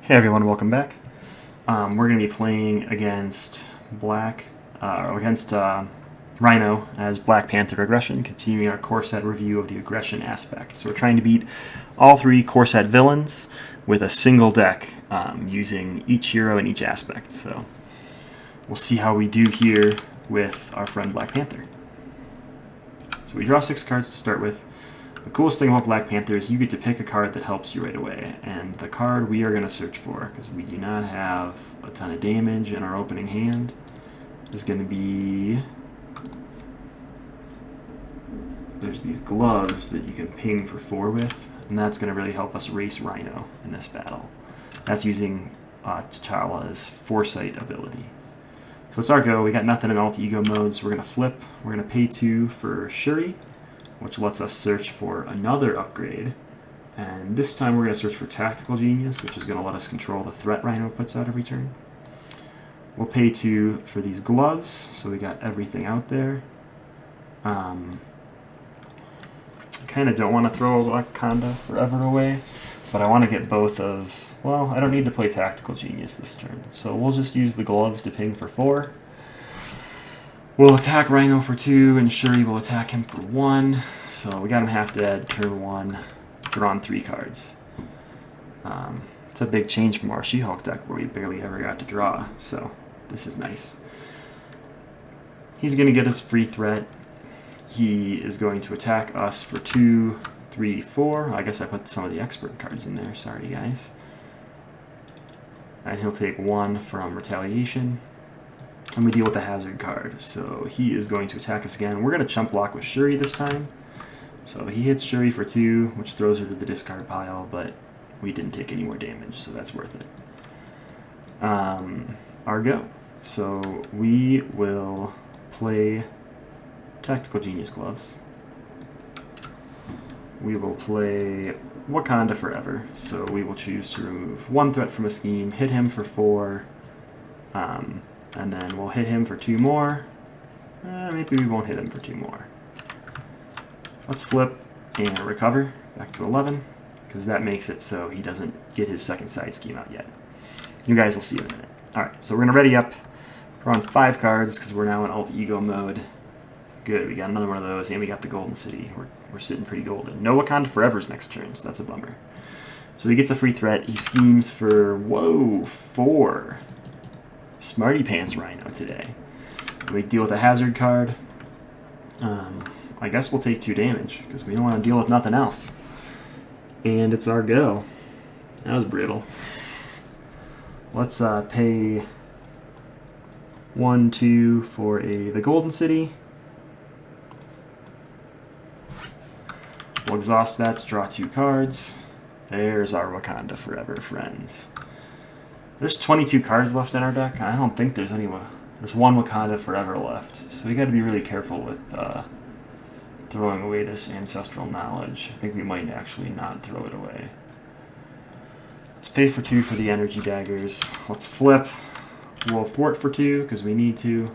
Hey everyone, welcome back. We're going to be playing against Rhino as Black Panther aggression, continuing our core set review of the aggression aspect. So we're trying to beat all three core set villains with a single deck, using each hero in each aspect. So we'll see how we do here with our friend Black Panther. So we draw 6 cards to start with. The coolest thing about Black Panther is you get to pick a card that helps you right away, and the card we are going to search for, because we do not have a ton of damage in our opening hand, is going to be... There's these gloves that you can ping for 4 with, and that's going to really help us race Rhino in this battle. That's using T'Challa's Foresight ability. So it's our go. We got nothing in Alter Ego mode, so we're going to flip. We're going to pay 2 for Shuri, which lets us search for another upgrade. And this time we're going to search for Tactical Genius, which is going to let us control the threat Rhino puts out every turn. We'll pay 2 for these gloves, so we got everything out there. I kind of don't want to throw Wakanda Forever away, but I want to get both of... Well, I don't need to play Tactical Genius this turn, so we'll just use the gloves to ping for 4. We'll attack Rhino for 2, and Shuri will attack him for 1. So we got him half dead, turn 1, drawn 3 cards. It's a big change from our She-Hulk deck where we barely ever got to draw, so this is nice. He's going to get us free threat. He is going to attack us for 2, 3, 4. I guess I put some of the expert cards in there, sorry guys. And he'll take 1 from Retaliation. And we deal with the hazard card, so he is going to attack us again. We're going to chump block with Shuri this time. So he hits Shuri for 2, which throws her to the discard pile, but we didn't take any more damage, so that's worth it. Our go. So we will play Tactical Genius Gloves. We will play Wakanda Forever, so we will choose to remove 1 threat from a scheme, hit him for 4, and then we'll hit him for 2 more. Maybe we won't hit him for 2 more. Let's flip and recover back to 11, because that makes it so he doesn't get his second side scheme out yet. You guys will see in a minute. Alright, so we're going to ready up. We're on 5 cards, because we're now in Alter Ego mode. Good, we got another one of those, and we got the Golden City. We're sitting pretty golden. No Wakanda Forever's next turn, so that's a bummer. So he gets a free threat. He schemes for, 4. Smarty Pants Rhino today. We deal with a hazard card. I guess we'll take 2 damage, because we don't want to deal with nothing else. And it's our go. That was brutal. Let's pay 1, 2 for the Golden City. We'll exhaust that to draw 2 cards. There's our Wakanda Forever, friends. There's 22 cards left in our deck. I don't think there's any... There's 1 Wakanda Forever left. So we got to be really careful with throwing away this ancestral knowledge. I think we might actually not throw it away. Let's pay for 2 for the energy daggers. Let's flip. We'll thwart for 2 because we need to.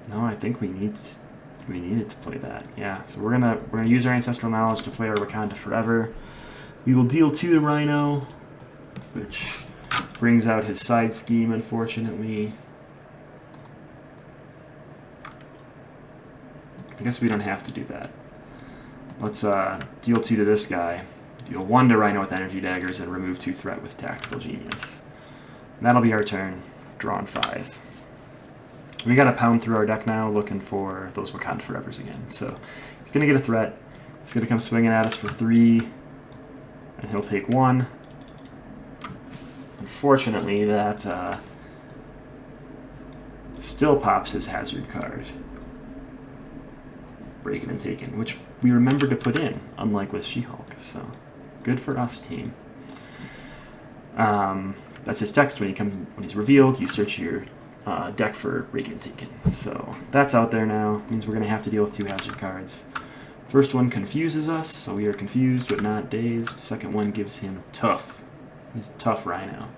No, I think we needed to play that. Yeah, so we're gonna use our ancestral knowledge to play our Wakanda Forever. We will deal 2 to Rhino, which brings out his side scheme, unfortunately. I guess we don't have to do that. Let's deal 2 to this guy, deal 1 to Rhino with energy daggers, and remove 2 threat with Tactical Genius. And that'll be our turn, drawn 5. We got to pound through our deck now, looking for those Wakanda Forevers again. So he's going to get a threat. He's going to come swinging at us for 3, and he'll take 1. Unfortunately, that still pops his hazard card. Breaking and Taken, which we remembered to put in, unlike with She-Hulk. So good for us, team. That's his text when he's revealed. You search your deck for Breaking and Taken. So that's out there now. Means we're going to have to deal with 2 hazard cards. First one confuses us, so we are confused but not dazed. Second one gives him tough. He's tough Rhino.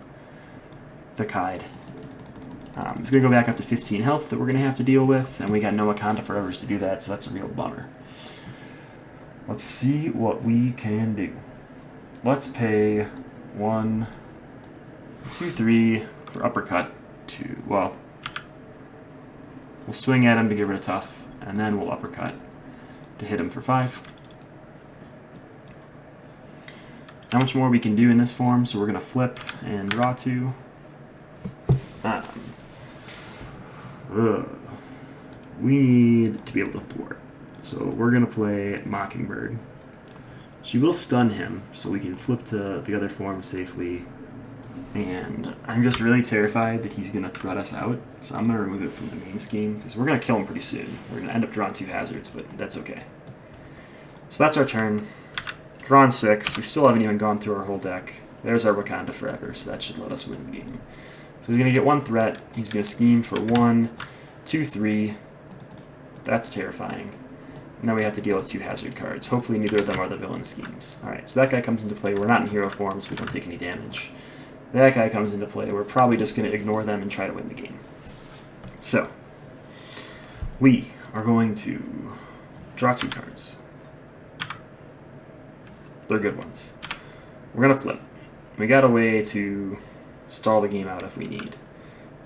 Thick hide. He's going to go back up to 15 health that we're going to have to deal with, and we got no Wakanda Forevers to do that, so that's a real bummer. Let's see what we can do. let's pay 1, 2, 3 for uppercut to, well, we'll swing at him to get rid of tough, and then we'll uppercut to hit him for 5. How much more we can do in this form, so we're going to flip and draw 2. We need to be able to thwart. So we're going to play Mockingbird. She will stun him, so we can flip to the other form safely. And I'm just really terrified that he's going to threat us out, so I'm going to remove it from the main scheme, because we're going to kill him pretty soon. We're going to end up drawing 2 hazards, but that's okay. So that's our turn. Drawn 6. We still haven't even gone through our whole deck. There's our Wakanda Forever, so that should let us win the game. So he's going to get 1 threat. He's going to scheme for 1, 2, 3. That's terrifying. Now we have to deal with 2 hazard cards. Hopefully neither of them are the villain schemes. Alright, so that guy comes into play. We're not in hero form, so we don't take any damage. That guy comes into play. We're probably just going to ignore them and try to win the game. So, we are going to draw 2 cards. They're good ones. We're going to flip. We got a way to stall the game out if we need.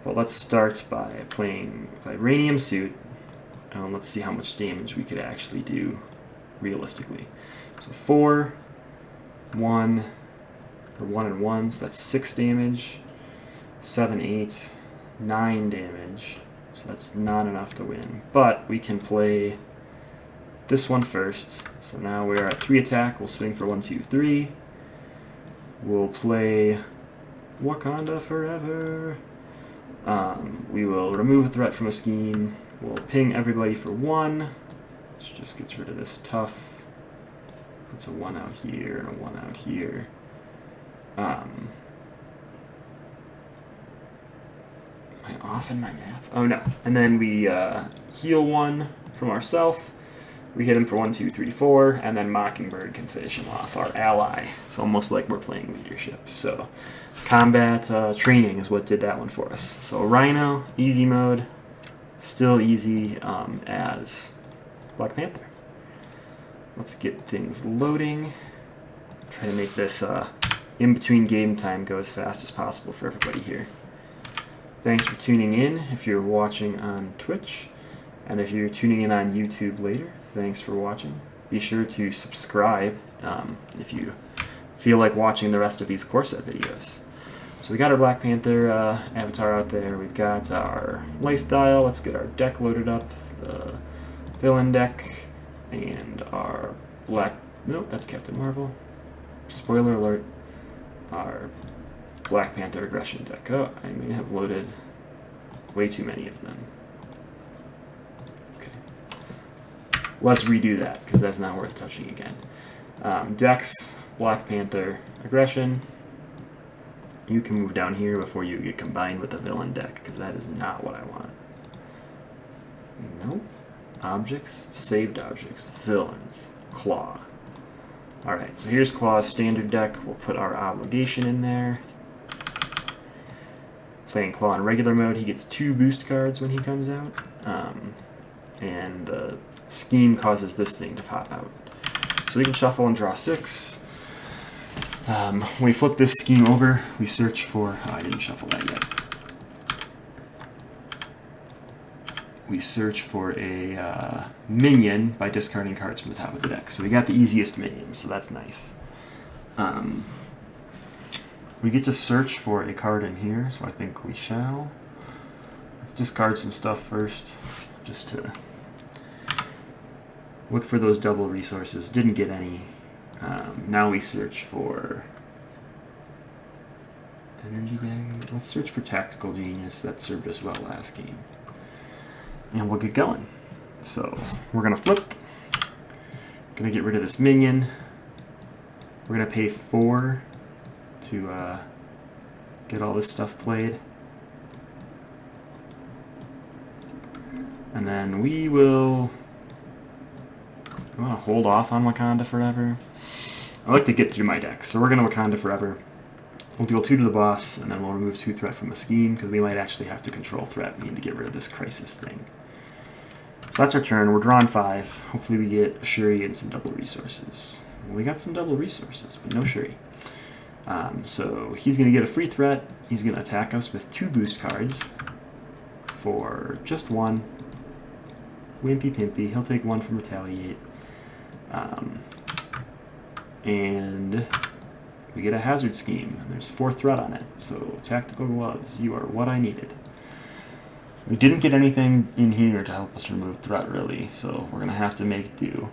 But let's start by playing Vibranium Suit. And let's see how much damage we could actually do realistically. So 4, 1, or 1 and 1, so that's 6 damage. 7, 8, 9 damage. So that's not enough to win. But we can play this one first. So now we're at 3 attack. We'll swing for 1, 2, 3. We'll play Wakanda Forever. We will remove a threat from a scheme. We'll ping everybody for 1, which just gets rid of this tough. Puts a 1 out here and a 1 out here. Am I off in my math? Oh no. And then we heal 1 from ourself. We hit him for 1, 2, 3, 4, and then Mockingbird can finish him off, our ally. It's almost like we're playing leadership. So combat training is what did that one for us. So Rhino, easy mode. Still easy as Black Panther. Let's get things loading. Try to make this in between game time go as fast as possible for everybody here. Thanks for tuning in if you're watching on Twitch. And if you're tuning in on YouTube later, thanks for watching. Be sure to subscribe if you feel like watching the rest of these coreset videos. So we got our Black Panther avatar out there. We've got our life dial. Let's get our deck loaded up. The villain deck and our black... Nope, that's Captain Marvel. Spoiler alert. Our Black Panther aggression deck. Oh, I may have loaded way too many of them. Okay. Let's redo that, because that's not worth touching again. Decks, Black Panther aggression. You can move down here before you get combined with the villain deck, because that is not what I want. Nope. Objects, saved objects, villains, Claw. Alright, so here's Claw's standard deck. We'll put our obligation in there. Playing Claw in regular mode, he gets 2 boost cards when he comes out. And the scheme causes this thing to pop out. So we can shuffle and draw 6. When we flip this scheme over, we search for... Oh, I didn't shuffle that yet. We search for a minion by discarding cards from the top of the deck. So we got the easiest minions, so that's nice. We get to search for a card in here, so I think we shall. Let's discard some stuff first, just to look for those double resources. Didn't get any. Now we search for Energy Dagger. Let's search for Tactical Genius. That served us well last game. And we'll get going. So we're going to flip. Going to get rid of this minion. We're going to pay 4 to get all this stuff played. And then we will... I want to hold off on Wakanda Forever. I like to get through my deck, so we're going to Wakanda Forever. We'll deal 2 to the boss, and then we'll remove 2 threat from a scheme, because we might actually have to control threat. We need to get rid of this crisis thing. So that's our turn. We're drawing 5. Hopefully we get Shuri and some double resources. We got some double resources, but no Shuri. So he's going to get a free threat. He's going to attack us with 2 boost cards for just 1. Wimpy Pimpy. He'll take 1 from Retaliate. And we get a Hazard Scheme. There's 4 threat on it. So Tactical Gloves, you are what I needed. We didn't get anything in here to help us remove threat, really, so we're going to have to make do.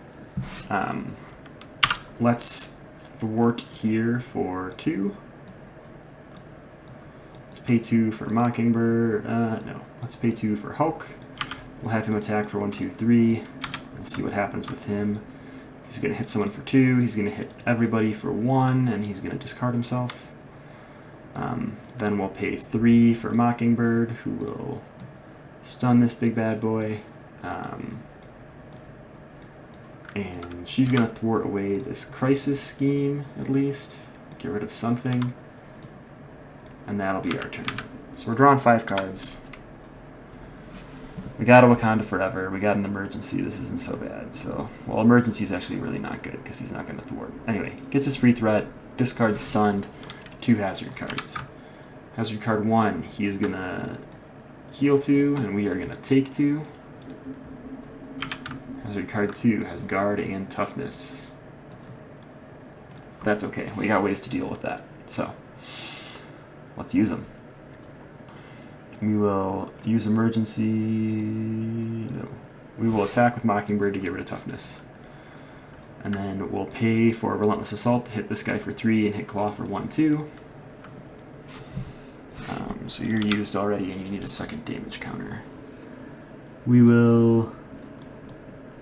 Let's thwart here for 2. Let's pay 2 for Mockingbird. No, let's pay 2 for Hulk. We'll have him attack for 1, 2, 3. We'll see what happens with him. He's going to hit someone for 2. He's going to hit everybody for 1, and he's going to discard himself. Then we'll pay 3 for Mockingbird, who will stun this big bad boy. And she's going to thwart away this Crisis Scheme, at least. Get rid of something. And that'll be our turn. So we're drawing 5 cards. We got a Wakanda Forever. We got an Emergency. This isn't so bad. So, well, Emergency is actually really not good because he's not going to thwart. Anyway, gets his free threat. Discards Stunned. 2 Hazard cards. Hazard card 1, he is going to heal 2, and we are going to take 2. Hazard card 2 has Guard and Toughness. That's okay. We got ways to deal with that. So, let's use them. We will use Emergency. No. We will attack with Mockingbird to get rid of Toughness. And then we'll pay for Relentless Assault to hit this guy for 3 and hit Claw for 1, 2. So you're used already and you need a second damage counter. We will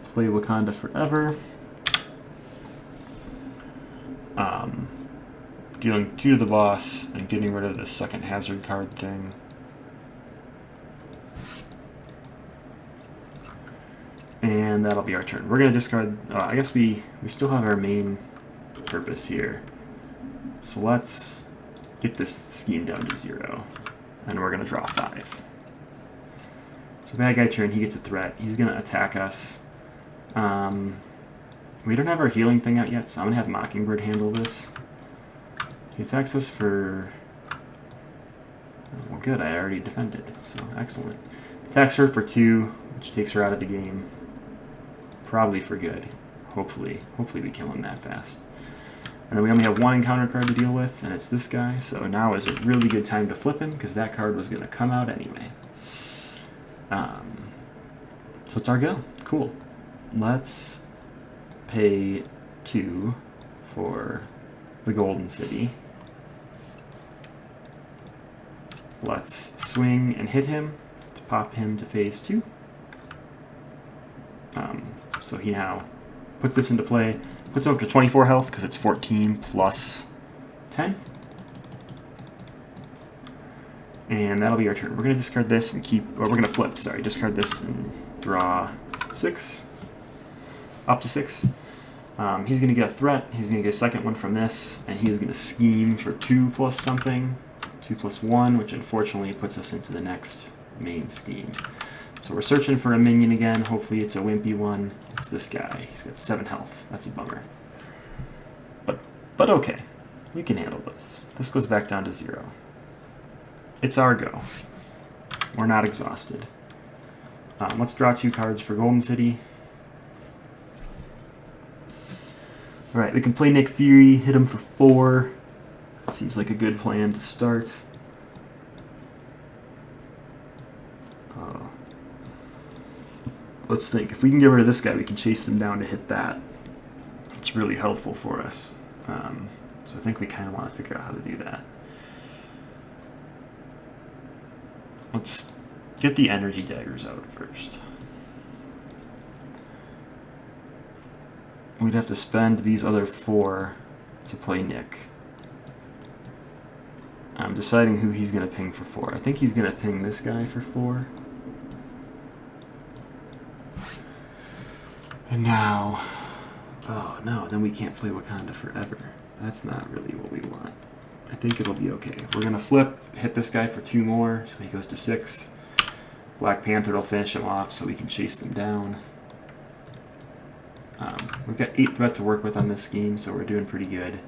play Wakanda Forever. Dealing 2 to the boss and getting rid of the second hazard card thing. And that'll be our turn. We're going to discard... I guess we still have our main purpose here. So let's get this scheme down to 0. And we're going to draw 5. So bad guy turn, he gets a threat. He's going to attack us. We don't have our healing thing out yet, so I'm going to have Mockingbird handle this. He attacks us for... Well, good, I already defended, so excellent. Attacks her for 2, which takes her out of the game. Probably for good. Hopefully we kill him that fast. And then we only have 1 encounter card to deal with, and it's this guy. So now is a really good time to flip him, because that card was going to come out anyway. So it's our go. Cool. Let's pay 2 for the Golden City. Let's swing and hit him to pop him to phase 2. So he now puts this into play, puts him up to 24 health because it's 14 plus 10. And that'll be our turn. We're going to discard this and keep, or we're going to flip, sorry, discard this and draw 6, up to 6. He's going to get a threat, he's going to get a second one from this, and he is going to scheme for 2 plus something, 2 plus 1, which unfortunately puts us into the next main scheme. So we're searching for a minion again. Hopefully it's a wimpy one. It's this guy. He's got 7 health. That's a bummer. But okay. We can handle this. This goes back down to 0. It's our go. We're not exhausted. Let's draw 2 cards for Golden City. Alright, we can play Nick Fury, hit him for 4. Seems like a good plan to start. Let's think. If we can get rid of this guy, we can chase them down to hit that. It's really helpful for us. So I think we kind of want to figure out how to do that. Let's get the energy daggers out first. We'd have to spend these other 4 to play Nick. I'm deciding who he's going to ping for 4. I think he's going to ping this guy for 4. And now, oh no, then we can't play Wakanda Forever. That's not really what we want. I think it'll be okay. We're going to flip, hit this guy for 2 more, so he goes to 6. Black Panther will finish him off so we can chase them down. We've got 8 threat to work with on this scheme, so we're doing pretty good.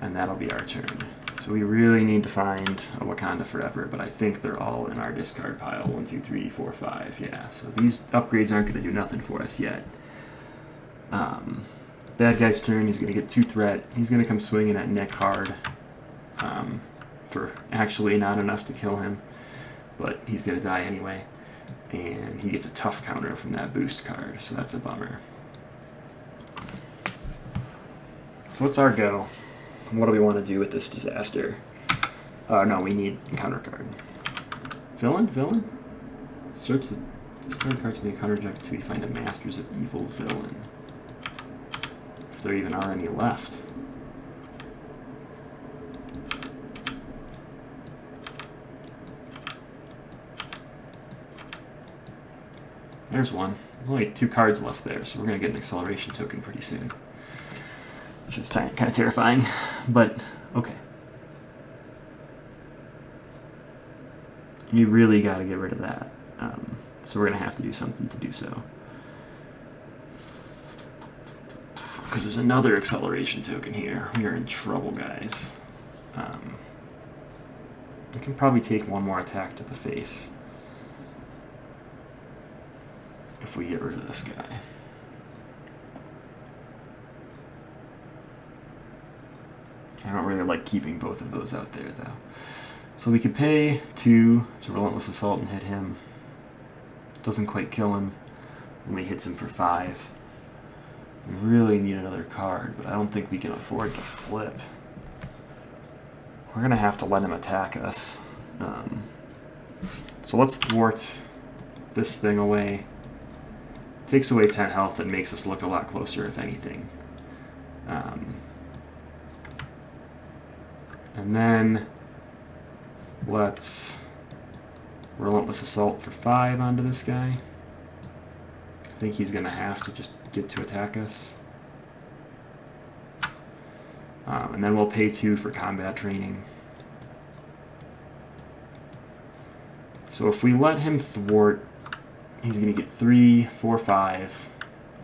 And that'll be our turn. So we really need to find a Wakanda Forever, but I think they're all in our discard pile. 1, 2, 3, 4, 5. Yeah, so these upgrades aren't going to do nothing for us yet. Bad guy's turn, he's going to get 2 threat. He's going to come swinging at Nick hard for actually not enough to kill him, but he's going to die anyway. And he gets a tough counter from that boost card, so that's a bummer. So what's our go? What do we want to do with this disaster? No, we need encounter card. Villain? Search the discard cards in the encounter deck until we find a Masters of Evil villain. If there even are any left. There's one. Only 2 cards left there, so we're going to get an acceleration token pretty soon. Which is kind of terrifying, but okay. You really got to get rid of that. So we're going to have to do something to do so. Because there's another acceleration token here. We are in trouble, guys. We can probably take one more attack to the face if we get rid of this guy. I don't really like keeping both of those out there, though. So we could pay 2 to Relentless Assault and hit him. Doesn't quite kill him. Only hits him for 5. We really need another card, but I don't think we can afford to flip. We're going to have to let him attack us. So let's thwart this thing away. Takes away 10 health and makes us look a lot closer, if anything. And then let's Relentless Assault for 5 onto this guy. I think he's going to have to just get to attack us. And then we'll pay 2 for combat training. So if we let him thwart, he's going to get 3, 4, 5.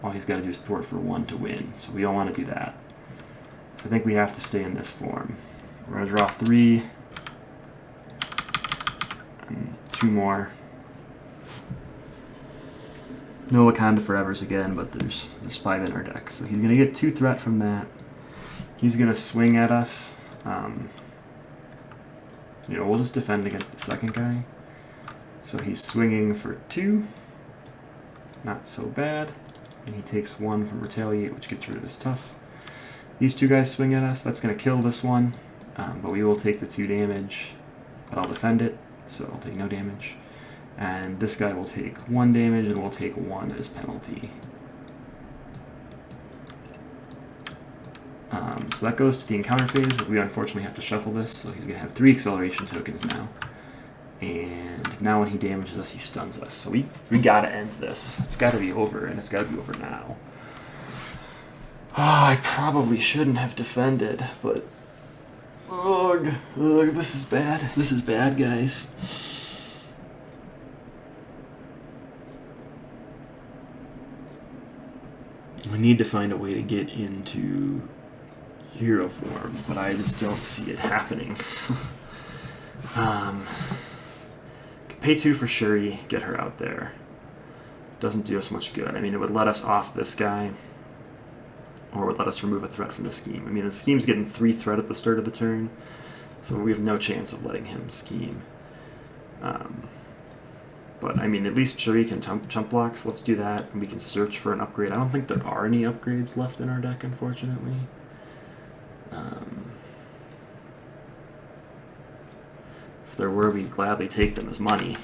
All he's got to do is thwart for 1 to win. So we don't want to do that. So I think we have to stay in this form. We're going to draw 3 and 2 more. No Wakanda Forevers again, but there's 5 in our deck. So he's going to get 2 threat from that. He's going to swing at us. We'll just defend against the second guy. So he's swinging for 2. Not so bad. And he takes 1 from Retaliate, which gets rid of his tough. These 2 guys swing at us. That's going to kill this one. But we will take the 2 damage. But I'll defend it, so I'll take no damage. And this guy will take 1 damage, and we'll take 1 as penalty. So that goes to the encounter phase, but we unfortunately have to shuffle this, so he's going to have 3 acceleration tokens now. And now when he damages us, he stuns us. So we got to end this. It's got to be over, and it's got to be over now. I probably shouldn't have defended, but... Ugh, this is bad. This is bad, guys. I need to find a way to get into hero form, but I just don't see it happening. Pay 2 for Shuri, get her out there. Doesn't do us much good. I mean, it would let us off this guy, or would let us remove a threat from the scheme. I mean, the scheme's getting 3 threat at the start of the turn, so we have no chance of letting him scheme. But, I mean, at least Shuri can chump blocks. Let's do that, and we can search for an upgrade. I don't think there are any upgrades left in our deck, unfortunately. If there were, we'd gladly take them as money.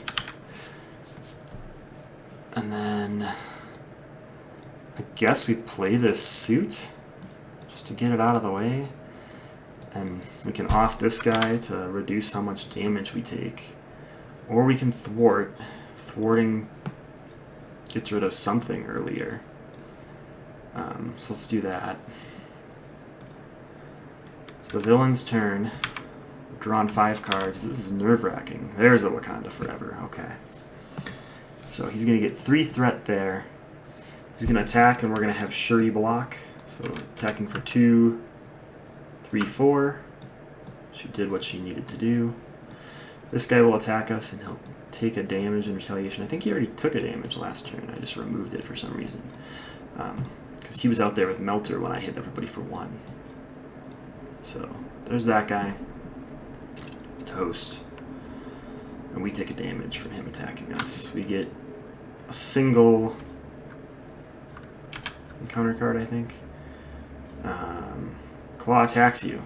And then I guess we play this suit just to get it out of the way. And we can off this guy to reduce how much damage we take. Or we can thwart. Thwarting gets rid of something earlier. So let's do that. So the villain's turn. We've drawn 5 cards. This is nerve-wracking. There's a Wakanda Forever. Okay. So he's going to get 3 threat there. He's going to attack, and we're going to have Shuri block. So attacking for 2, 3, 4. She did what she needed to do. This guy will attack us, and he'll take a damage in retaliation. I think he already took a damage last turn. I just removed it for some reason. Because he was out there with Melter when I hit everybody for 1. So there's that guy. Toast. And we take a damage from him attacking us. We get a single encounter card, I think. Claw attacks you.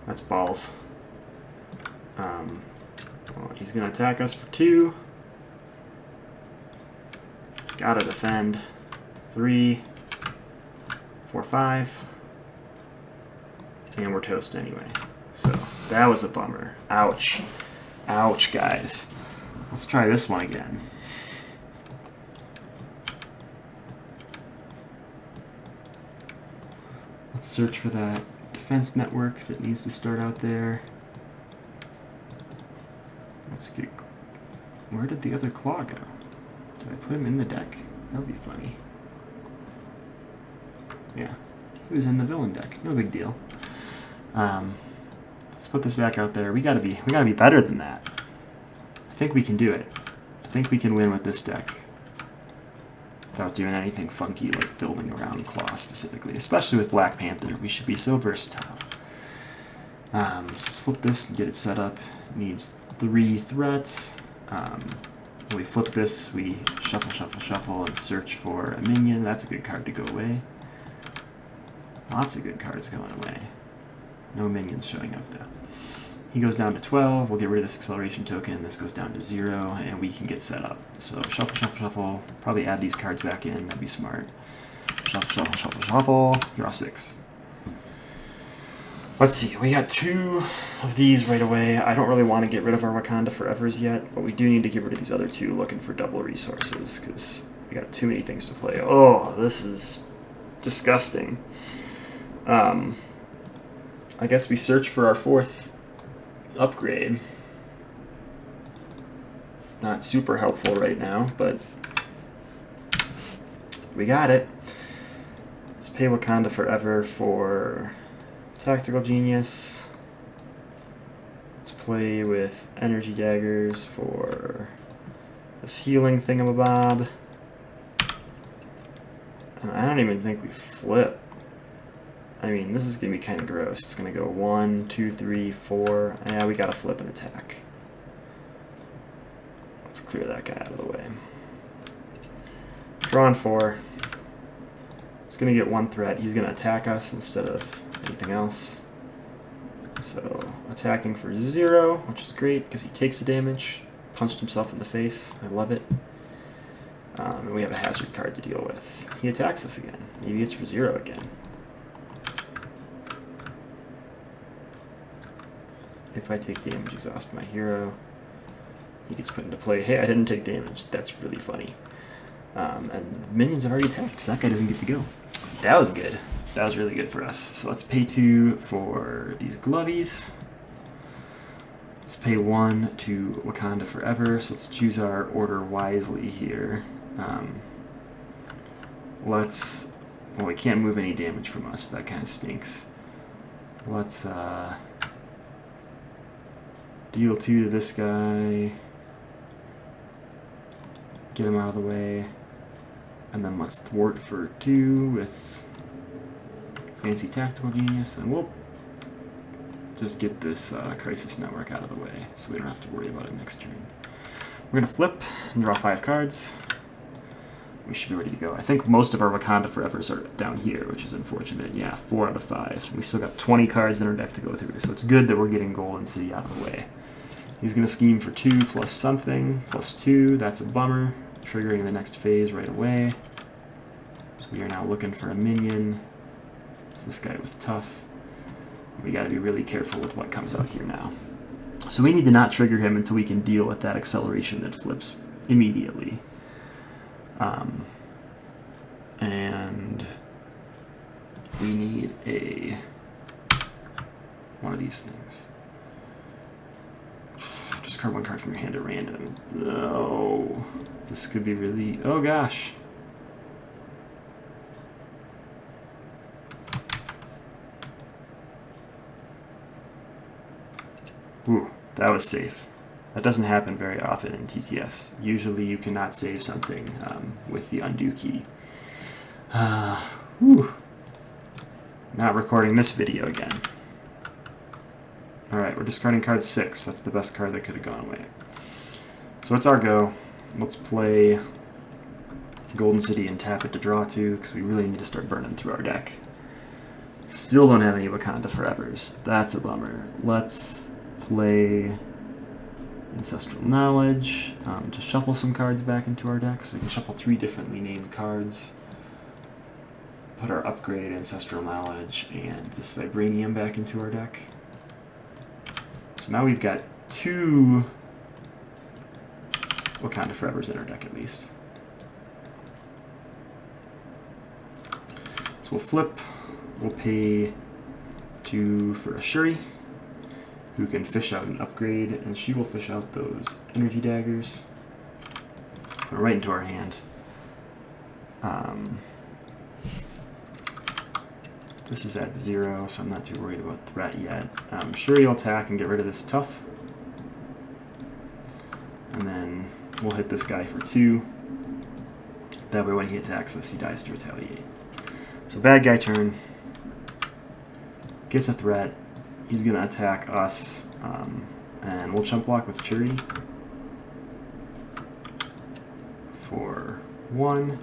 That's balls. Well, he's going to attack us for 2. Gotta defend. 3, 4, 5. And we're toast anyway. So that was a bummer. Ouch. Ouch, guys. Let's try this one again. Let's search for that defense network that needs to start out there. Let's get... Where did the other claw go? Did I put him in the deck? That would be funny. Yeah, he was in the villain deck. No big deal. Let's put this back out there. We gotta be better than that. I think we can do it. I think we can win with this deck without doing anything funky like building around claw specifically. Especially with Black Panther, we should be so versatile. So let's flip this and get it set up. It needs 3 threat. When we flip this, we shuffle, shuffle, shuffle, and search for a minion. That's a good card to go away. Lots of good cards going away. No minions showing up, though. He goes down to 12. We'll get rid of this acceleration token. This goes down to 0, and we can get set up. So shuffle, shuffle, shuffle. Probably add these cards back in. That'd be smart. Shuffle, shuffle, shuffle, shuffle. Draw 6. Let's see. We got 2 of these right away. I don't really want to get rid of our Wakanda Forevers yet, but we do need to get rid of these other 2 looking for double resources, because we got too many things to play. Oh, this is disgusting. I guess we search for our 4th upgrade. Not super helpful right now, but we got it. Let's pay Wakanda Forever for Tactical Genius. Let's play with Energy Daggers for this healing thingamabob. And I don't even think we flip. I mean, this is going to be kind of gross. It's going to go 1, 2, 3, 4. Yeah, we got to flip and attack. Let's clear that guy out of the way. Drawing 4. It's going to get 1 threat. He's going to attack us instead of anything else. So, attacking for 0, which is great because he takes the damage. Punched himself in the face. I love it. And we have a hazard card to deal with. He attacks us again. Maybe it's for 0 again. If I take damage, exhaust my hero. He gets put into play. Hey, I didn't take damage. That's really funny. And minions have already attacked, so that guy doesn't get to go. That was good. That was really good for us. So let's pay 2 for these glovies. Let's pay 1 to Wakanda Forever. So let's choose our order wisely here. Well, we can't move any damage from us. That kind of stinks. Let's deal 2 to this guy. Get him out of the way. And then let's thwart for 2 with Fancy Tactical Genius. And we'll just get this Crisis Network out of the way so we don't have to worry about it next turn. We're going to flip and draw 5 cards. We should be ready to go. I think most of our Wakanda Forevers are down here, which is unfortunate. Yeah, 4 out of 5. We still got 20 cards in our deck to go through, so it's good that we're getting Golden City out of the way. He's going to scheme for 2 plus something, plus 2. That's a bummer. Triggering the next phase right away. So we are now looking for a minion. It's this guy with Tough. We got to be really careful with what comes out here now. So we need to not trigger him until we can deal with that acceleration that flips immediately. And we need one of these things. Discard 1 card from your hand at random. No. This could be really... Oh, gosh. Ooh, that was safe. That doesn't happen very often in TTS. Usually you cannot save something with the undo key. Whew. Not recording this video again. Alright, we're discarding card 6. That's the best card that could have gone away. So it's our go. Let's play Golden City and tap it to draw 2, because we really need to start burning through our deck. Still don't have any Wakanda Forevers. That's a bummer. Let's play Ancestral Knowledge to shuffle some cards back into our deck. So we can shuffle 3 differently named cards. Put our upgrade, Ancestral Knowledge, and this Vibranium back into our deck. So now we've got 2 Wakanda Forevers in our deck at least. So we'll flip. We'll pay 2 for a Shuri, who can fish out an upgrade, and she will fish out those energy daggers. Put it right into our hand. This is at 0, so I'm not too worried about threat yet. Shuri will attack and get rid of this tough. And then we'll hit this guy for 2. That way when he attacks us, he dies to retaliate. So bad guy turn. Gets a threat. He's going to attack us. And we'll chump block with Shuri for 1.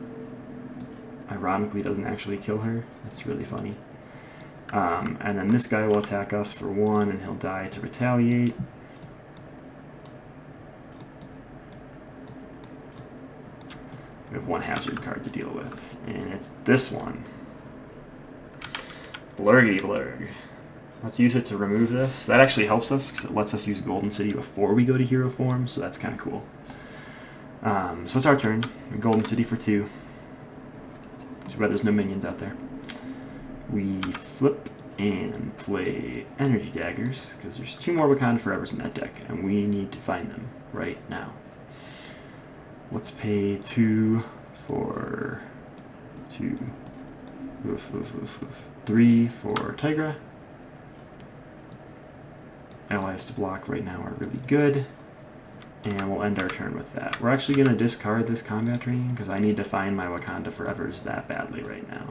Ironically, doesn't actually kill her. That's really funny. And then this guy will attack us for 1, and he'll die to retaliate. We have 1 hazard card to deal with, and it's this one. Blurgy Blurg. Let's use it to remove this. That actually helps us, because it lets us use Golden City before we go to hero form, so that's kind of cool. So it's our turn. Golden City for 2. Too bad there's no minions out there. We flip and play Energy Daggers, because there's 2 more Wakanda Forevers in that deck, and we need to find them right now. Let's pay 2 for 2. 3 for Tigra. Allies to block right now are really good. And we'll end our turn with that. We're actually going to discard this combat training because I need to find my Wakanda Forevers that badly right now.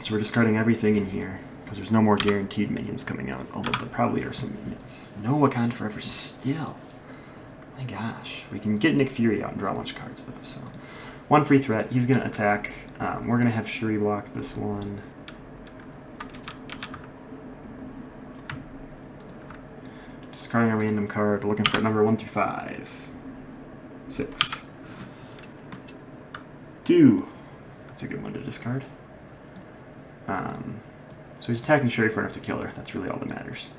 So we're discarding everything in here because there's no more guaranteed minions coming out, although there probably are some minions. No Wakanda Forevers still. My gosh. We can get Nick Fury out and draw a bunch of cards though. So 1 free threat. He's going to attack. We're going to have Shuri block this one. Discarding a random card, looking for number 1 through 5. 6. 2. That's a good one to discard. So he's attacking Shuri for enough to kill her. That's really all that matters.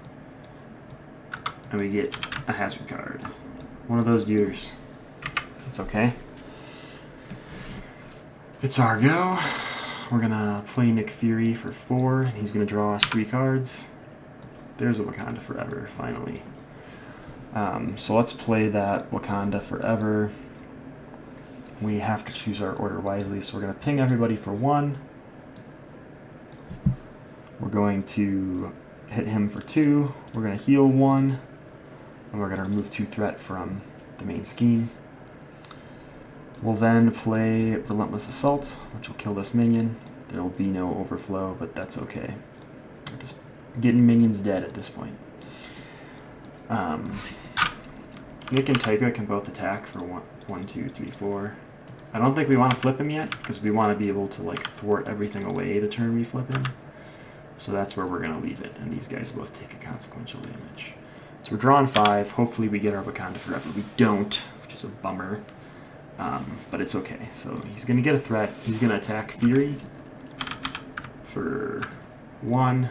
And we get a hazard card. One of those deers. It's okay. It's our go. We're going to play Nick Fury for 4, and he's going to draw us 3 cards. There's a Wakanda Forever, finally. So let's play that Wakanda Forever. We have to choose our order wisely, so we're going to ping everybody for 1. We're going to hit him for 2. We're going to heal 1. And we're going to remove 2 threat from the main scheme. We'll then play Relentless Assault, which will kill this minion. There will be no overflow, but that's okay. We're just getting minions dead at this point. Nick and Tigra can both attack for 1, 2, 3, 4. I don't think we want to flip him yet, because we want to be able to like thwart everything away the turn we flip him. So that's where we're going to leave it, and these guys both take a consequential damage. So we're drawing 5. Hopefully we get our Wakanda Forever. We don't, which is a bummer, but it's okay. So he's going to get a threat. He's going to attack Fury for 1.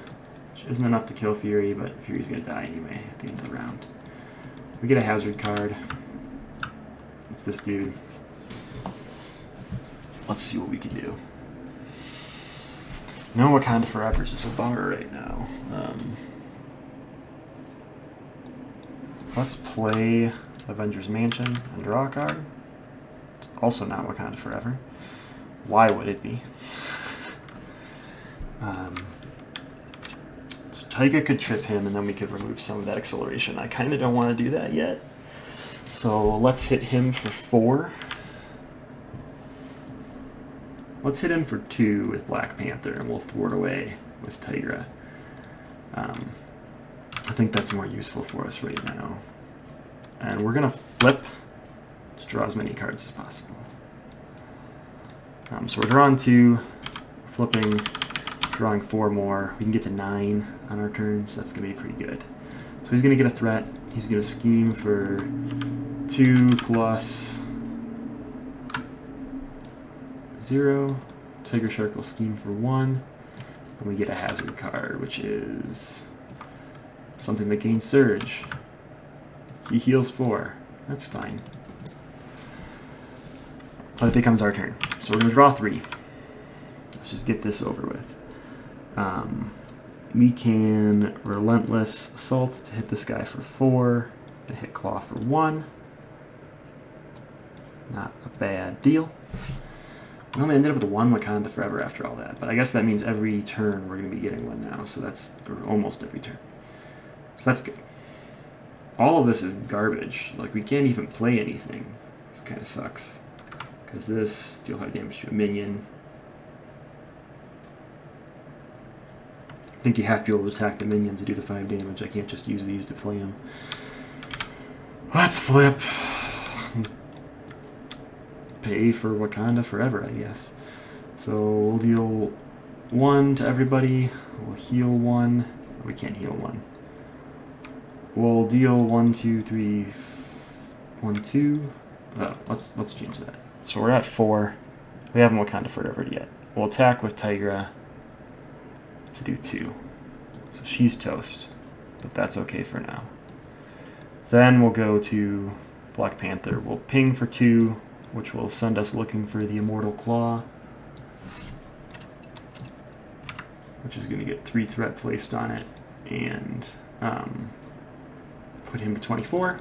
Which isn't enough to kill Fury, but Fury's going to die anyway at the end of the round. We get a hazard card. It's this dude. Let's see what we can do. No Wakanda Forevers is a bummer right now. Let's play Avengers Mansion and draw a card. It's also not Wakanda Forever. Why would it be? So Tiger could trip him, and then we could remove some of that acceleration. I kind of don't want to do that yet. So let's hit him for 4. Let's hit him for 2 with Black Panther, and we'll thwart away with Tigra. I think that's more useful for us right now. And we're going to flip to draw as many cards as possible. So we're drawing 2, flipping, drawing 4 more. We can get to 9 on our turns. That's going to be pretty good. So he's going to get a threat. He's going to scheme for 2 plus 0. Tiger Shark will scheme for 1. And we get a hazard card, which is something that gains Surge. He heals 4. That's fine. But it becomes our turn. So we're going to draw 3. Let's just get this over with. We can Relentless Assault to hit this guy for 4. And hit Claw for 1. Not a bad deal. We only ended up with 1 Wakanda Forever after all that. But I guess that means every turn we're going to be getting one now. So that's, or almost every turn. So that's good. All of this is garbage. Like, we can't even play anything. This kind of sucks. Because this, deal high damage to a minion. I think you have to be able to attack the minion to do the 5 damage. I can't just use these to play them. Let's flip. Pay for Wakanda Forever, I guess. So we'll deal 1 to everybody. We'll heal 1. We can't heal 1. We'll deal 1, 2, 3, 1, 2. Oh, let's change that. So we're at 4. We haven't Wakanda Forever yet. We'll attack with Tigra to do 2. So she's toast, but that's okay for now. Then we'll go to Black Panther. We'll ping for 2, which will send us looking for the Immortal Claw, which is going to get 3 threat placed on it, and put him to 24.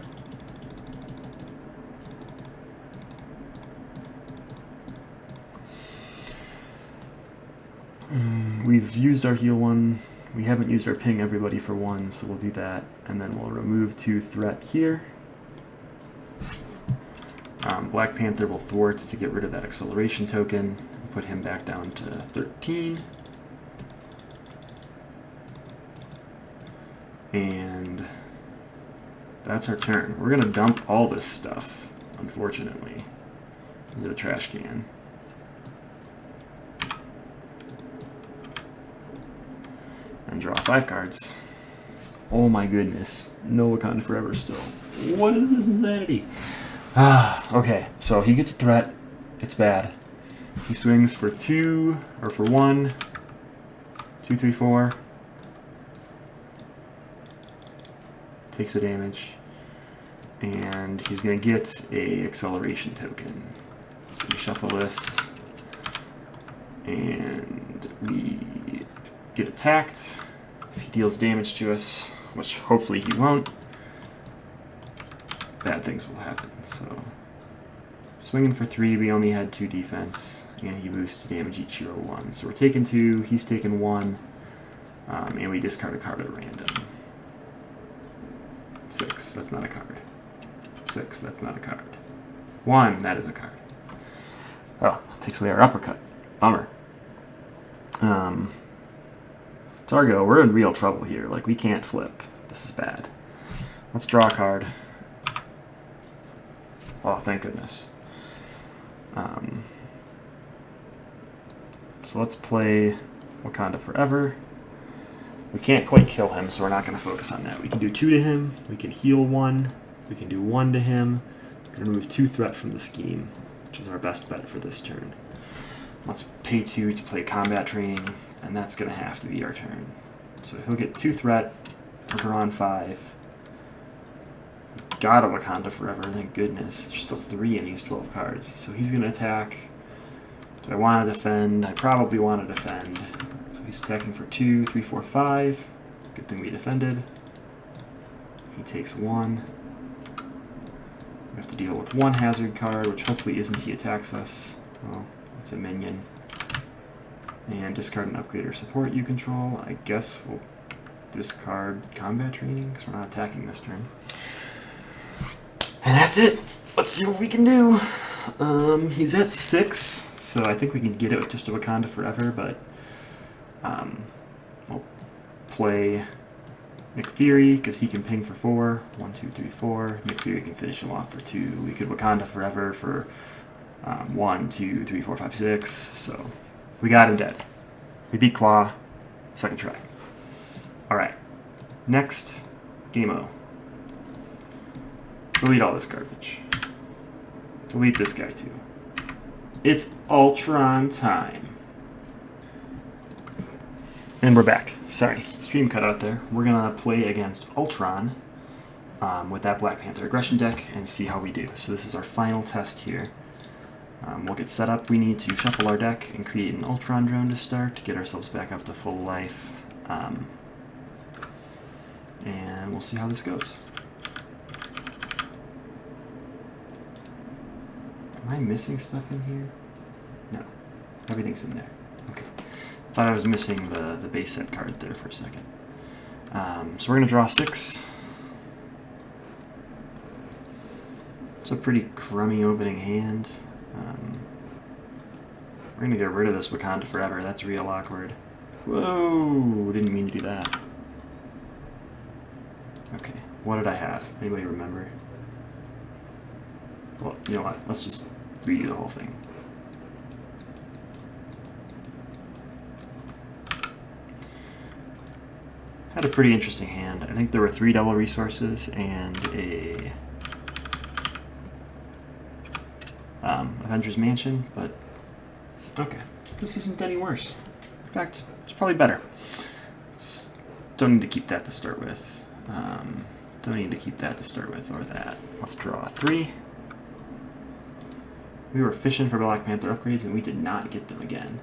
We've used our heal 1. We haven't used our ping everybody for 1, so we'll do that. And then we'll remove 2 threat here. Black Panther will thwart to get rid of that acceleration token. Put him back down to 13. And that's our turn. We're going to dump all this stuff, unfortunately, into the trash can. And draw 5 cards. Oh my goodness. No Wakanda Forever still. What is this insanity? Okay, so he gets a threat. It's bad. He swings for 2, or for 1, 2, 3, 4. Takes a damage. And he's going to get a acceleration token. So we shuffle this. And we get attacked. If he deals damage to us, which hopefully he won't, bad things will happen. So swinging for 3, we only had 2 defense, and he boosts damage each hero 1. So we're taking 2, he's taking 1, and we discard a card at random. 6, that's not a card. 6, that's not a card. 1, that is a card. Oh, takes away our uppercut. Bummer. Targo, we're in real trouble here. Like, we can't flip. This is bad. Let's draw a card. Oh, thank goodness. So let's play Wakanda Forever. We can't quite kill him, so we're not going to focus on that. We can do 2 to him. We can heal 1. We can do 1 to him. We can remove 2 threat from the scheme, which is our best bet for this turn. Let's pay 2 to play combat training, and that's going to have to be our turn. So he'll get 2 threat. We're drawing 5. Got a Wakanda Forever, thank goodness. There's still 3 in these 12 cards. So he's going to attack. Do I want to defend? I probably want to defend. So he's attacking for 2, 3, 4, 5. Good thing we defended. He takes 1. We have to deal with one hazard card, which hopefully isn't he attacks us. Well, it's a minion. And discard an upgrade or support you control. I guess we'll discard combat training because we're not attacking this turn. And that's it. Let's see what we can do. He's at 6, so I think we can get it with just a Wakanda Forever, but we'll play Nick Fury because he can ping for 4. 1, 2, 3, 4. Nick Fury can finish him off for 2. We could Wakanda Forever for 1, 2, 3, 4, 5, 6. So we got him dead. We beat Claw. Second try. Alright. Next, Game-O. Delete all this garbage. Delete this guy too. It's Ultron time. And we're back. Sorry, stream cut out there. We're gonna play against Ultron with that Black Panther aggression deck and see how we do. So this is our final test here. We'll get set up. We need to shuffle our deck and create an Ultron drone to start to get ourselves back up to full life. And we'll see how this goes. Am I missing stuff in here? No. Everything's in there. Okay. Thought I was missing the base set cards there for a second. So we're going to draw 6. It's a pretty crummy opening hand. We're going to get rid of this Wakanda Forever. That's real awkward. Whoa! Didn't mean to do that. Okay. What did I have? Anybody remember? Well, you know what? Let's just redo the whole thing. Had a pretty interesting hand. I think there were 3 double resources and a Avengers Mansion, but okay. This isn't any worse. In fact, it's probably better. Don't need to keep that to start with. Don't need to keep that to start with, or that. Let's draw 3. We were fishing for Black Panther upgrades and we did not get them again.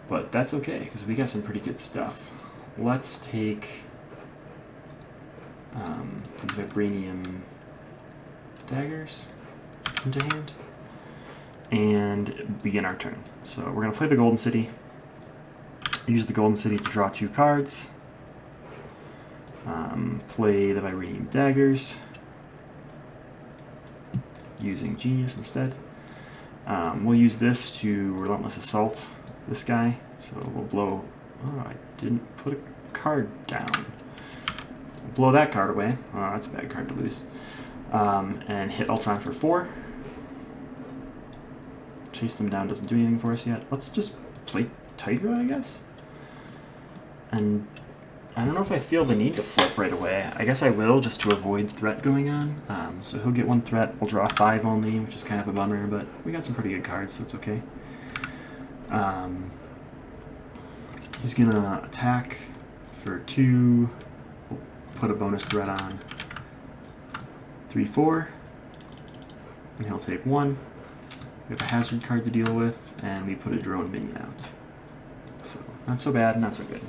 But that's okay, because we got some pretty good stuff. Let's take these Vibranium daggers into hand and begin our turn. So we're going to play the Golden City, use the Golden City to draw 2 cards, play the Vibranium daggers, using Genius instead. We'll use this to Relentless Assault this guy, so we'll blow... Oh, I didn't put a card down. We'll blow that card away. Oh, that's a bad card to lose. And hit Ultron for 4. Chase them down doesn't do anything for us yet. Let's just play Tigra, I guess? And I don't know if I feel the need to flip right away. I guess I will, just to avoid threat going on. So he'll get 1 threat. We'll draw 5 only, which is kind of a bummer, but we got some pretty good cards, so it's okay. He's gonna attack for 2. We'll put a bonus threat on. 3, 4. And he'll take 1. We have a hazard card to deal with, and we put a drone minion out. So, not so bad, not so good.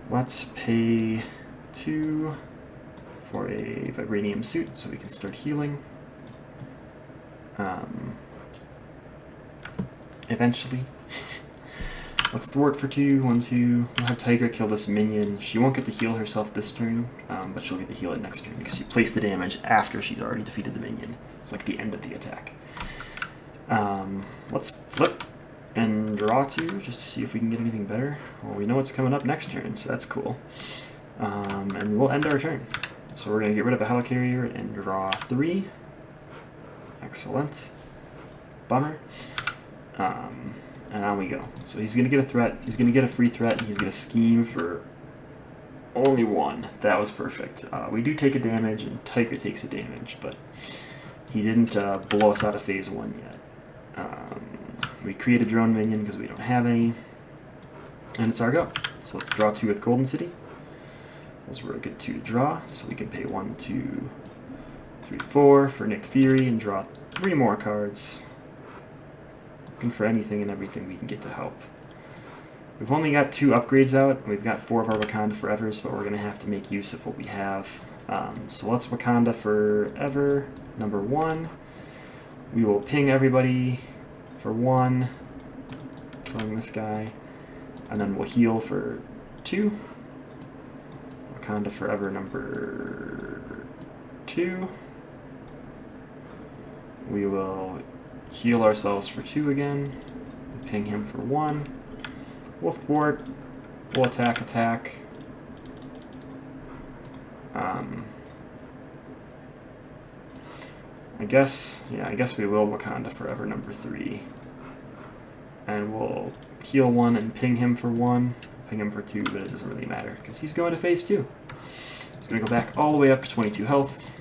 Let's pay 2 for a Vibranium suit so we can start healing. Eventually. Let's thwart for 2, 1, 2. We'll have Tigra kill this minion. She won't get to heal herself this turn, but she'll get to heal it next turn because you place the damage after she's already defeated the minion. It's like the end of the attack. Let's flip and draw 2 just to see if we can get anything better. Well, we know what's coming up next turn, so that's cool. And we'll end our turn. So we're going to get rid of a Helicarrier and draw 3. Excellent. Bummer. And on we go. So he's going to get a threat, he's going to get a free threat, and he's going to scheme for only 1. That was perfect. We do take a damage, and Tiger takes a damage, but he didn't blow us out of phase 1 yet. We create a drone minion because we don't have any, and it's our go. So let's draw 2 with Golden City. Those were a good 2 to draw, so we can pay 1, 2, 3, 4 for Nick Fury and draw 3 more cards. Looking for anything and everything we can get to help. We've only got 2 upgrades out, and we've got 4 of our Wakanda Forevers, but we're going to have to make use of what we have. So let's Wakanda Forever, number 1. We will ping everybody for 1, killing this guy, and then we'll heal for 2. Wakanda Forever, number 2. We will heal ourselves for 2 again, and ping him for 1. We'll thwart, we'll attack. I guess we will Wakanda Forever, number 3. And we'll heal 1 and ping him for 1. Ping him for 2, but it doesn't really matter, because he's going to phase 2. He's going to go back all the way up to 22 health.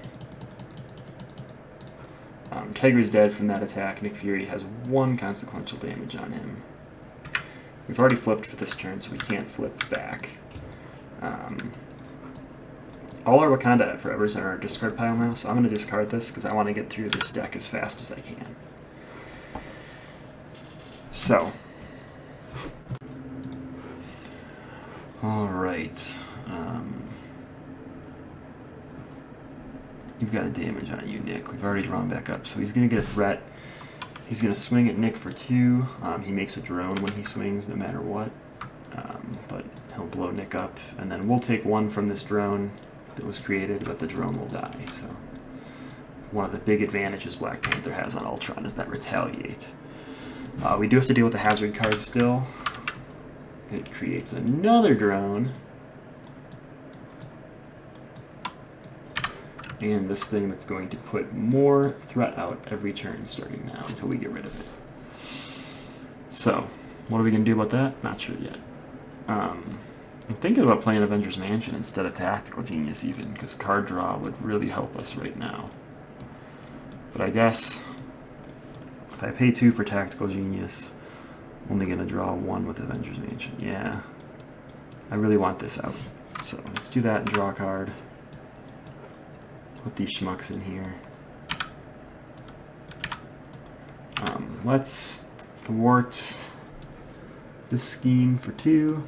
Tiger's dead from that attack. Nick Fury has 1 consequential damage on him. We've already flipped for this turn, so we can't flip back. All our Wakanda Forevers are in our discard pile now, so I'm going to discard this because I want to get through this deck as fast as I can. So. Alright. You've got a damage on you, Nick. We've already drawn back up, so he's going to get a threat. He's going to swing at Nick for 2. He makes a drone when he swings, no matter what. But he'll blow Nick up, and then we'll take 1 from this drone that was created, but the drone will die. So one of the big advantages Black Panther has on Ultron is that retaliate. We do have to deal with the hazard card still. It creates another drone. And this thing that's going to put more threat out every turn starting now until we get rid of it. So, what are we going to do about that? Not sure yet. I'm thinking about playing Avengers Mansion instead of Tactical Genius even, because card draw would really help us right now. But I guess if I pay 2 for Tactical Genius, I'm only going to draw 1 with Avengers Mansion. Yeah, I really want this out. So let's do that and draw a card. Put these schmucks in here. Let's thwart this scheme for 2.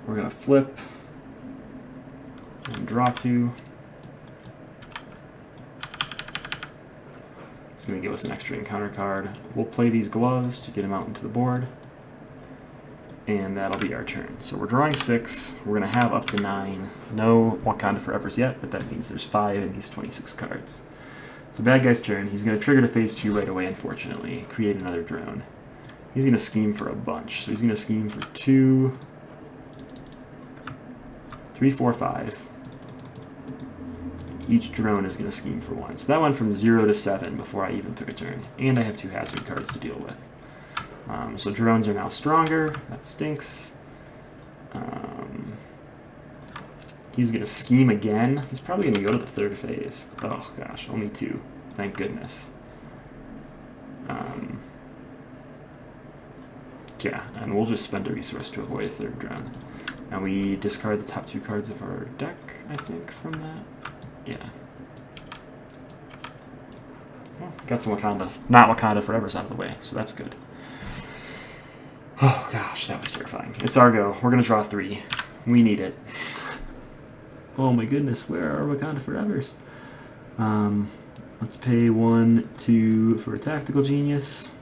We're going to flip and draw 2. It's going to give us an extra encounter card. We'll play these gloves to get him out into the board. And that'll be our turn. So we're drawing 6. We're going to have up to 9. No Wakanda Forevers yet, but that means there's 5 in these 26 cards. So bad guy's turn. He's going to trigger to phase 2 right away, unfortunately. Create another drone. He's going to scheme for a bunch. So he's going to scheme for 2, 3, 4, 5. Each drone is going to scheme for 1. So that went from 0 to 7 before I even took a turn. And I have 2 hazard cards to deal with. So drones are now stronger. That stinks. He's going to scheme again. He's probably going to go to the 3rd phase. Oh gosh, only 2. Thank goodness. Yeah, and we'll just spend a resource to avoid a 3rd drone. And we discard the top 2 cards of our deck, I think, from that. Yeah. Well, got some Wakanda, not Wakanda Forevers out of the way, so that's good. Oh gosh, that was terrifying. It's our go. We're going to draw 3. We need it. Oh my goodness, where are Wakanda Forevers? Let's pay 1, 2 for a Tactical Genius.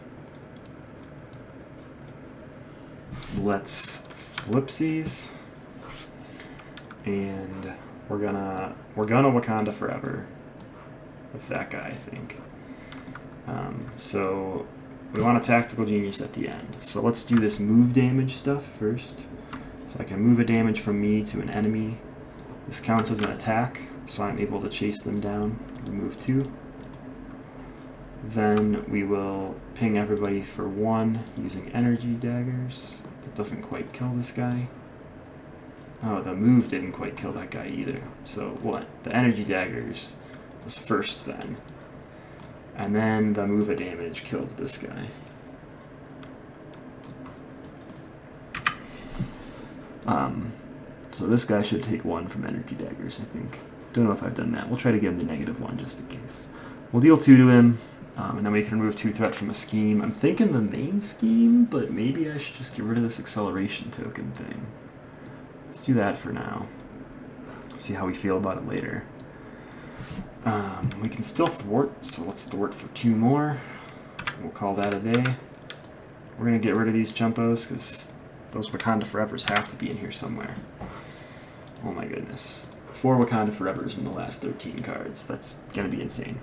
Let's flipsies. And we're gonna Wakanda Forever with that guy, I think. So we want a Tactical Genius at the end. So let's do this move damage stuff first. So I can move a damage from me to an enemy. This counts as an attack, so I'm able to chase them down. Remove 2. Then we will ping everybody for 1 using energy daggers. That doesn't quite kill this guy. Oh, the move didn't quite kill that guy either. So what? The energy daggers was first then. And then the move of damage killed this guy. So this guy should take 1 from energy daggers, I think. Don't know if I've done that. We'll try to give him the -1 just in case. We'll deal 2 to him, and then we can remove 2 threat from a scheme. I'm thinking the main scheme, but maybe I should just get rid of this acceleration token thing. Let's do that for now. See how we feel about it later. We can still thwart, so let's thwart for 2 more. We'll call that a day. We're going to get rid of these Jumpos because those Wakanda Forevers have to be in here somewhere. Oh my goodness. 4 Wakanda Forevers in the last 13 cards. That's going to be insane.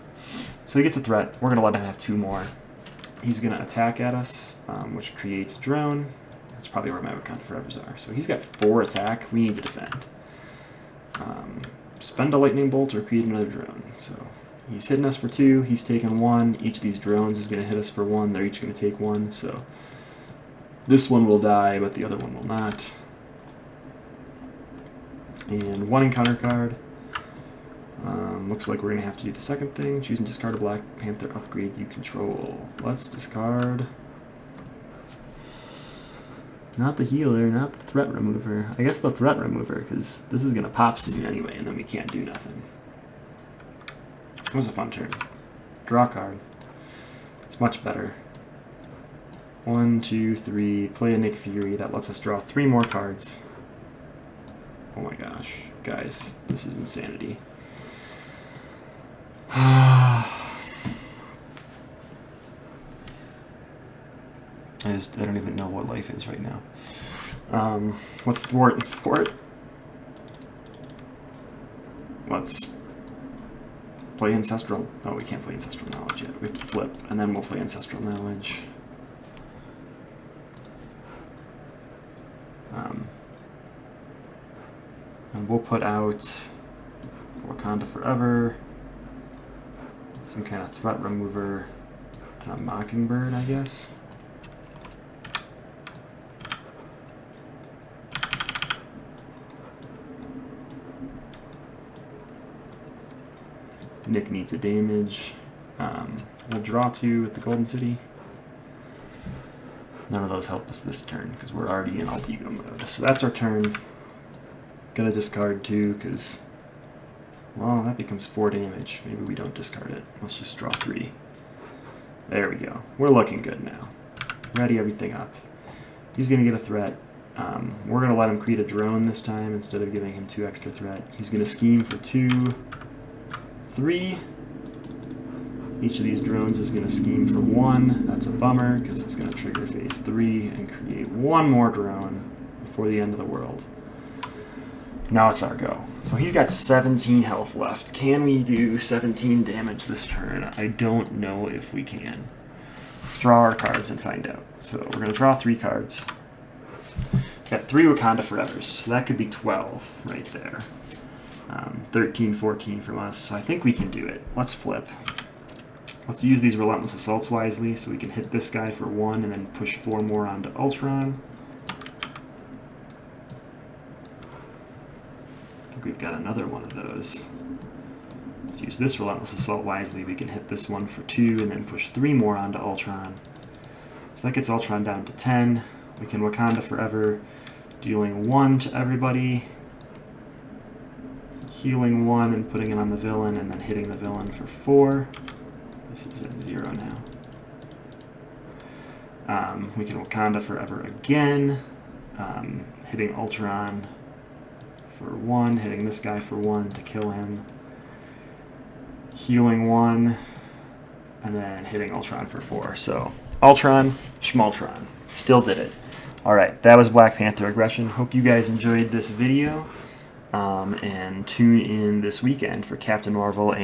So he gets a threat. We're going to let him have 2 more. He's going to attack at us, which creates drone. That's probably where my Wakanda Forevers are. So he's got 4 attack. We need to defend. Spend a lightning bolt or create another drone. So he's hitting us for 2. He's taking 1. Each of these drones is going to hit us for 1. They're each going to take 1. So this one will die, but the other one will not. And 1 encounter card. Looks like we're going to have to do the second thing. Choose and discard a Black Panther upgrade you control. Let's discard... Not the healer, not the threat remover. I guess the threat remover, because this is going to pop soon anyway, and then we can't do nothing. It was a fun turn. Draw a card. It's much better. 1, 2, 3. Play a Nick Fury. That lets us draw 3 more cards. Oh my gosh. Guys, this is insanity. I don't even know what life is right now. Let's thwart and thwart. Let's play Ancestral. Oh, we can't play Ancestral Knowledge yet. We have to flip, and then we'll play Ancestral Knowledge. And we'll put out Wakanda Forever, some kind of threat remover, and a Mockingbird, I guess. Nick needs a damage. We'll draw 2 at the Golden City. None of those help us this turn because we're already in Alt-Ego mode. So that's our turn. Gonna discard 2 because, well, that becomes 4 damage. Maybe we don't discard it. Let's just draw 3. There we go. We're looking good now. Ready everything up. He's gonna get a threat. We're gonna let him create a drone this time instead of giving him 2 extra threat. He's gonna scheme for 2, 3. Each of these drones is going to scheme for 1. That's a bummer because it's going to trigger phase 3 and create 1 more drone before the end of the world. Now it's our go. So he's got 17 health left. Can we do 17 damage this turn? I don't know if we can. Let's draw our cards and find out. So we're going to draw 3 cards. Got 3 Wakanda Forevers, so that could be 12 right there. 13, 14 from us, so I think we can do it. Let's flip. Let's use these Relentless Assaults wisely so we can hit this guy for 1 and then push 4 more onto Ultron. I think we've got another one of those. Let's use this Relentless Assault wisely. We can hit this one for 2 and then push 3 more onto Ultron. So that gets Ultron down to 10. We can Wakanda Forever, dealing 1 to everybody. Healing 1 and putting it on the villain, and then hitting the villain for 4. This is at 0 now. We can Wakanda Forever again, hitting Ultron for 1, hitting this guy for 1 to kill him. Healing 1, and then hitting Ultron for 4. So, Ultron, Schmultron. Still did it. Alright, that was Black Panther Aggression. Hope you guys enjoyed this video. And tune in this weekend for Captain Marvel